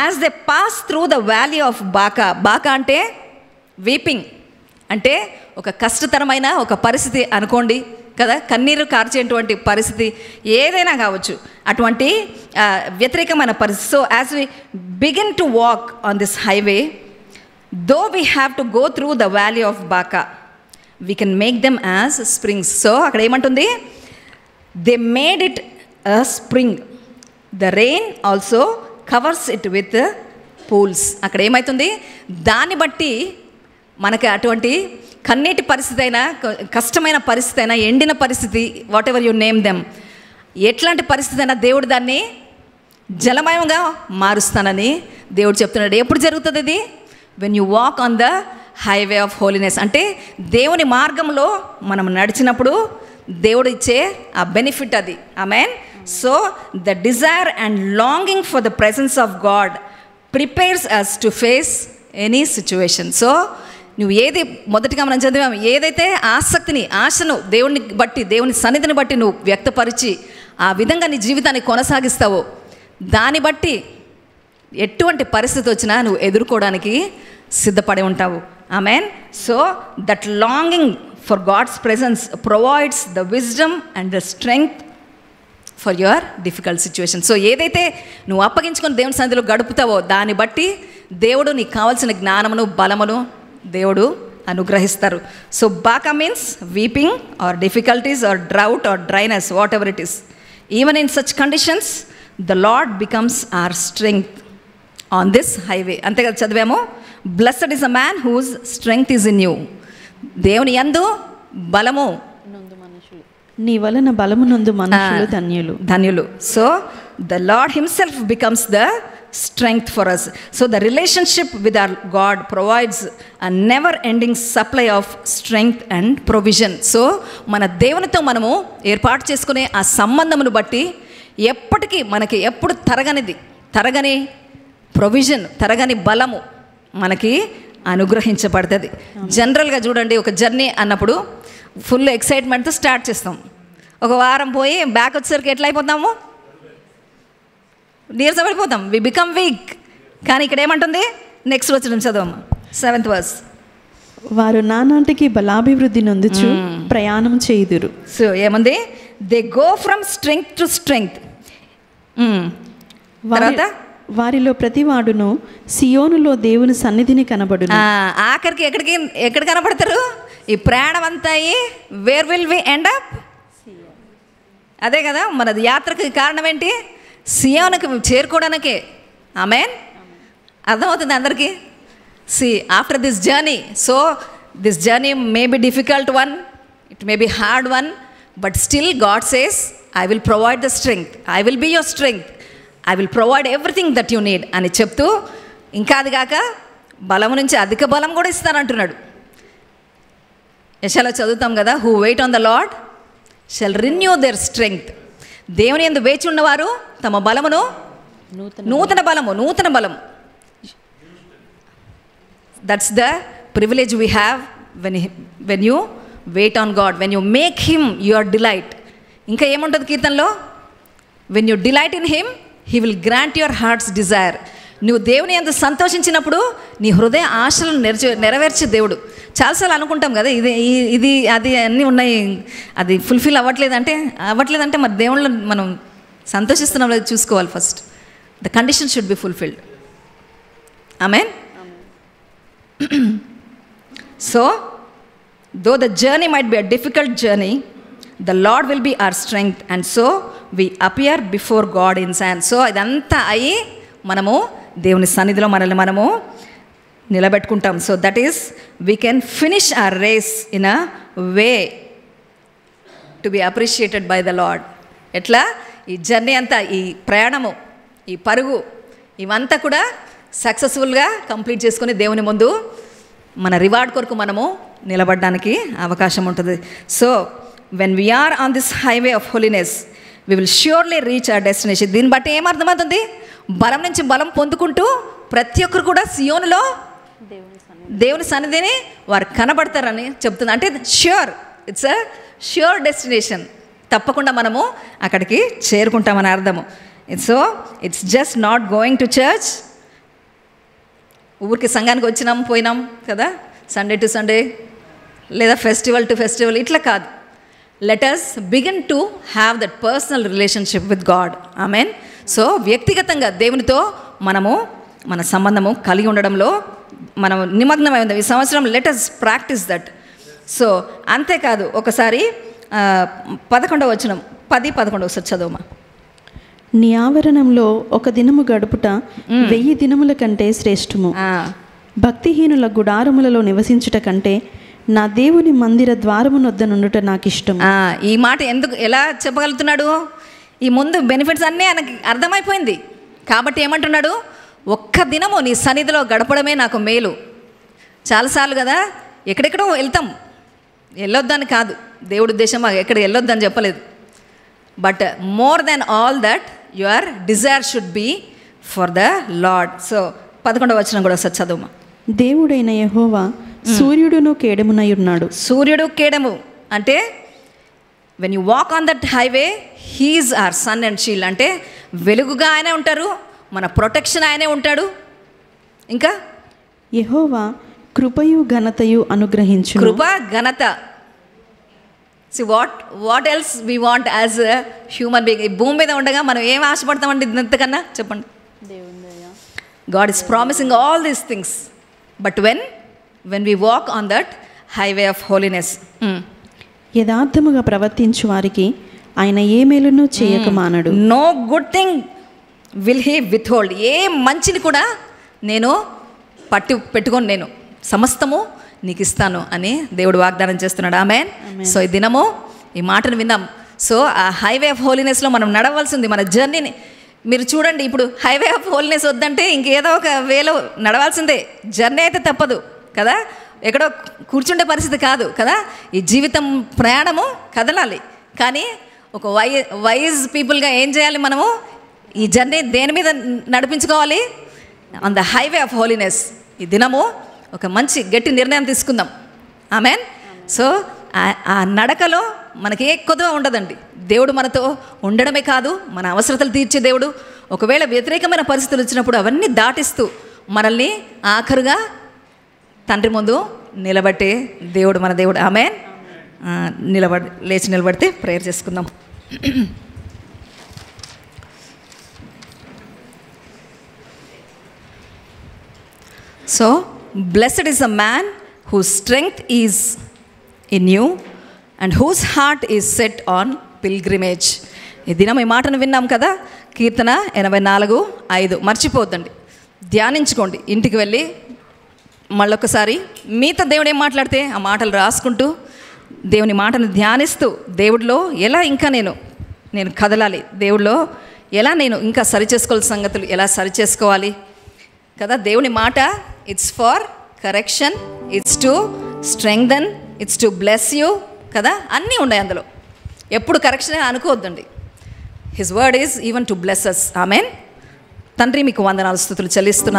as they pass through the valley of Baca. Baca అంటే వీపింగ్, అంటే ఒక కష్టతరమైన ఒక పరిస్థితి అనుకోండి కదా, కన్నీరు కార్చేటువంటి పరిస్థితి ఏదైనా కావచ్చు, అటువంటి వ్యతిరేకమైన పరిస్థితి. So as we begin to walk on this highway, though we have to go through the valley of Baca, we can make them as springs. So అక్కడ ఏమంటుంది, they made it a spring, the rain also covers it with pools. అక్కడ ఏమవుతుంది, దాన్ని బట్టి మనకి అటువంటి కన్నీటి పరిస్థితి అయినా, కష్టమైన పరిస్థితి అయినా, ఎండిన పరిస్థితి, what ever you name them, ఎట్లాంటి పరిస్థితి అయినా దేవుడు దాన్ని జలమయంగా మారుస్తానని దేవుడు చెప్తున్నాడు. ఎప్పుడు జరుగుతుంది ఇది? When you walk on the highway of holiness. అంటే దేవుని మార్గంలో మనం నడిచినప్పుడు దేవుడు ఇచ్చే ఆ బెనిఫిట్ అది. Amen. So the desire and longing for the presence of God prepares us to face any situation. So నువ్వు ఏది మొదటిగా మనం చదివాము, ఏదైతే ఆసక్తిని, ఆశను దేవుని బట్టి, దేవుని సన్నిధిని బట్టి నువ్వు వ్యక్తపరిచి ఆ విధంగా నీ జీవితాన్ని కొనసాగిస్తావో, దాన్ని బట్టి ఎటువంటి పరిస్థితి వచ్చినా నువ్వు ఎదుర్కోవడానికి సిద్ధపడి ఉంటావు. Amen. So that longing for God's presence provides the wisdom and the strength for your difficult situation. So ఏదైతే నువ్వు అప్పగించుకొని దేవుని సన్నిధిలో గడుపుతావో దాన్ని బట్టి దేవుడు నీకు కావాల్సిన జ్ఞానమును, బలమును దేవుడు అనుగ్రహిస్తారు. So Baca means weeping or difficulties or drought or dryness, whatever it is. Even in such conditions the Lord becomes our strength on this highway. అంతే కదా చదివాము, blessed is a man whose strength is in you. దేవుని యందు బలము, నీ వలన బలము నందు మనుషులు ధన్యులు. So the Lord himself becomes the strength for us. So the relationship with our God provides a never ending supply of strength and provision. So మన దేవునితో మనము ఏర్పాటు చేసుకునే ఆ సంబంధమును బట్టి ఎప్పటికీ మనకి ఎప్పుడు తరగని ప్రొవిజన్, తరగని బలము మనకి అనుగ్రహించబడుతుంది. జనరల్గా చూడండి, ఒక జర్నీ అన్నప్పుడు ఫుల్ ఎక్సైట్మెంట్తో స్టార్ట్ చేస్తాం. ఒక వారం పోయి బ్యాక్ వచ్చేసరికి ఎట్లా అయిపోతాము, నీరసపడిపోతాం, వి బికమ్ వీక్. కానీ ఇక్కడ ఏమంటుంది, నెక్స్ట్ వచ్చిన చదవమ్మా 7th verse. వారు నానాటికి బలాభివృద్ధి నొందుచు ప్రయాణం చేయుదురు. సో ఏముంది, they go from strength to strength. తర్వాత వారిలో ప్రతివాడును సియోనులో దేవుని సన్నిధిని కనబడును. ఆఖరికి ఎక్కడ కనబడతారు? ఈ ప్రయాణం అంతా where will we end up? అదే కదా మన యాత్రకి కారణం ఏంటి? సియోనుకి చేరుకోవడానికే. ఆమెన్. అర్థమవుతుంది అందరికీ? See after this journey, so this journey may be difficult one, it may be hard one, but still God says I will provide the strength, I will be your strength, I will provide everything that you need అని చెప్తూ, ఇంకా అది కాక బలం నుంచి అధిక బలం కూడా ఇస్తానంటున్నాడు. యెషయాలో చదువుతాం కదా, who wait on the Lord shall renew their strength. దేవుని యందు వేచి ఉన్నవారు తమ బలమును నూతన బలము. That's the privilege we have when you wait on God, when you make him your delight. ఇంకా ఏముంటుంది కీర్తనలో? When you delight in him he will grant your heart's desire. నువ్వు దేవుని యందు సంతోషించినప్పుడు నీ హృదయ ఆశలను నెరవేర్చే దేవుడు. చాలాసార్లు అనుకుంటాం కదా, ఇది అది అన్నీ ఉన్నాయి, అది ఫుల్ఫిల్ అవ్వట్లేదంటే మరి దేవుళ్ళు మనం సంతోషిస్తున్నాం లేదు చూసుకోవాలి. First the condition should be fulfilled. Amen. So though the journey might be a difficult journey, the Lord will be our strength and so we appear before God in Zion. So ఇదంతా అయ్యి మనము దేవుని సన్నిధిలో మనము నిలబెట్టుకుంటాం. So that is we can finish our race in a way to be appreciated by the Lord. ఎట్లా ఈ journey అంతా, ఈ ప్రయాణము, ఈ పరుగు, ఇవంతా కూడా సక్సెస్ఫుల్గా కంప్లీట్ చేసుకొని దేవుని ముందు మన రివార్డ్ కొరకు మనము నిలబడడానికి అవకాశం ఉంటుంది. So when we are on this highway of holiness we will surely reach our destination. దీన్ని బట్టి ఏమర్థమవుతుంది? బలం నుంచి బలం పొందుకుంటూ ప్రతి ఒక్కరు కూడా సియోనులో దేవుని సన్నిధిని వారు కనబడతారని చెప్తుంది. అంటే sure, it's a sure destination. తప్పకుండా మనము అక్కడికి చేరుకుంటామని అర్థము. So it's just not going to church, ఊరికి సంఘానికి వచ్చినాం పోయినాం కదా, సండే టు సండే లేదా ఫెస్టివల్ టు ఫెస్టివల్, ఇట్లా కాదు. Let us begin to have that personal relationship with God. Amen. So వ్యక్తిగతంగా దేవునితో మనము మన సంబంధము కలిగి ఉండడంలో మనం నిమగ్నమై ఉంది ఈ సంవత్సరం. Let us practice that. So అంతేకాదు, ఒకసారి 11వ వచనం 10-11 ఒకసారి చదువుమా. నీ ఆవరణంలో ఒక దినము గడుపుట 1000 దినముల కంటే శ్రేష్టము. భక్తిహీనుల గుడారములలో నివసించుట కంటే నా దేవుని మందిర ద్వారమునొద్ద నుండుట నాకు ఇష్టం. ఈ మాట ఎలా చెప్పగలుగుతున్నాడు? ఈ ముందు బెనిఫిట్స్ అన్నీ ఆయనకి అర్థమైపోయింది కాబట్టి ఏమంటున్నాడు? ఒక్క దినము నీ సన్నిధిలో గడపడమే నాకు మేలు. చాలాసార్లు కదా ఎక్కడెక్కడో వెళ్తాం, వెళ్ళొద్దని కాదు, దేవుడి ఉద్దేశం ఎక్కడ వెళ్ళొద్దని చెప్పలేదు. But more than all that your desire should be for the Lord. So 11వ వచనం కూడా ఒకసారి చదువుమా. దేవుడైన యెహోవా సూర్యుడును కేడమునై ఉన్నాడు. సూర్యుడు కేడము అంటే when you walk on that highway he is our sun and shield. అంటే వెలుగుగా ఆయనే ఉంటారు, మన ప్రొటెక్షన్ ఆయనే ఉంటాడు. ఇంకా యెహోవా కృపయు ఘనతయు అనుగ్రహించు. కృప ఘనత. See what else we want as a human being. ఈ భూమి మీద ఉండగా మనం ఏం ఆశపడతామండి ఇంతకన్నా? చెప్పండి. God is promising all these things. But when we walk on that highway of holiness, యథార్థముగా ప్రవర్తించు వారికి ఆయన ఏ మేలును చేయక మానడు. No good thing will he withhold. ఏ మంచిని కూడా నేను పెట్టుకొని నేను సమస్తము నీకు ఇస్తాను అని దేవుడు వాగ్దానం చేస్తున్నాడు. ఆమేన్. సో ఈ దినము ఈ మాటను విన్నాం. సో ఆ హైవే ఆఫ్ హోలీనెస్లో మనం నడవలసింది మన జర్నీని. మీరు చూడండి, ఇప్పుడు హైవే ఆఫ్ హోలీనెస్ వద్దంటే ఇంకేదో ఒక వేలో నడవాల్సిందే. జర్నీ అయితే తప్పదు కదా, ఎక్కడో కూర్చుండే పరిస్థితి కాదు కదా. ఈ జీవితం ప్రయాణము కదలాలి. కానీ ఒక వైజ్ పీపుల్గా ఏం చేయాలి? మనము ఈ జర్నీ దేని మీద నడిపించుకోవాలి? On the highway of holiness. ఈ దినము ఒక మంచి గట్టి నిర్ణయం తీసుకుందాం. ఆమెన్. సో ఆ నడకలో మనకి ఏ కొద్దుగా ఉండదండి. దేవుడు మనతో ఉండడమే కాదు, మన అవసరతలు తీర్చే దేవుడు. ఒకవేళ వ్యతిరేకమైన పరిస్థితులు వచ్చినప్పుడు అవన్నీ దాటిస్తూ మనల్ని ఆఖరుగా తండ్రి ముందు నిలబట్టే దేవుడు మన దేవుడు. ఆమేన్. లేచి నిలబడితే ప్రేయర్ చేసుకుందాం. So blessed is a man whose strength is in you and whose heart is set on pilgrimage. ఈ దినం ఈ మాటను విన్నాం కదా, కీర్తన 84:5. మర్చిపోద్దండి, ధ్యానించుకోండి. ఇంటికి వెళ్ళి మళ్ళొకసారి మీతో దేవుడు ఏం మాట్లాడితే ఆ మాటలు రాసుకుంటూ దేవుని మాటను ధ్యానిస్తూ దేవుడిలో ఎలా ఇంకా నేను కదలాలి, దేవుడిలో ఎలా నేను ఇంకా సరిచేసుకోవాల్సిన సంగతులు ఎలా సరిచేసుకోవాలి కదా. దేవుని మాట it's for correction, it's to strengthen, it's to bless you కదా. అన్నీ ఉన్నాయి అందులో. ఎప్పుడు కరెక్షన్ అనుకోవద్దండి. His word is even to bless us. Amen. తండ్రి మీకు వందనాలు స్తుతులు చెల్లిస్తున్నాను.